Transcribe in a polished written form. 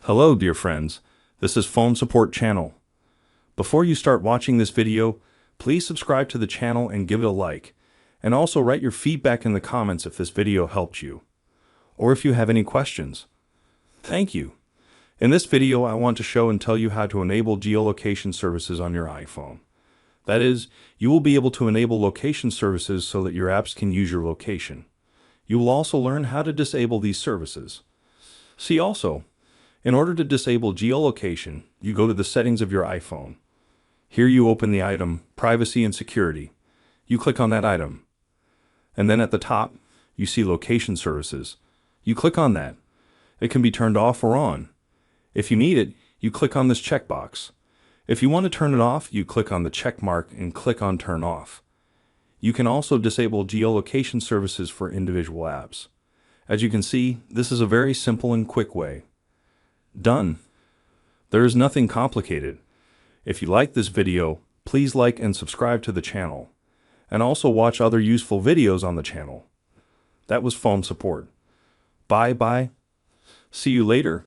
Hello, dear friends. This is Phone Support Channel. Before you start watching this video, please subscribe to the channel and give it a like. And also write your feedback in the comments if this video helped you, or if you have any questions. Thank you. In this video, I want to show and tell you how to enable geolocation services on your iPhone. That is, you will be able to enable location services so that your apps can use your location. You will also learn how to disable these services. See also, in order to disable geolocation, you go to the settings of your iPhone. Here you open the item, Privacy and Security. You click on that item. And then at the top, you see Location Services. You click on that. It can be turned off or on. If you need it, you click on this checkbox. If you want to turn it off, you click on the check mark and click on Turn Off. You can also disable geolocation services for individual apps. As you can see, this is a very simple and quick way. Done. There is nothing complicated. If you like this video, please like and subscribe to the channel. And also watch other useful videos on the channel. That was Phone Support. Bye bye. See you later.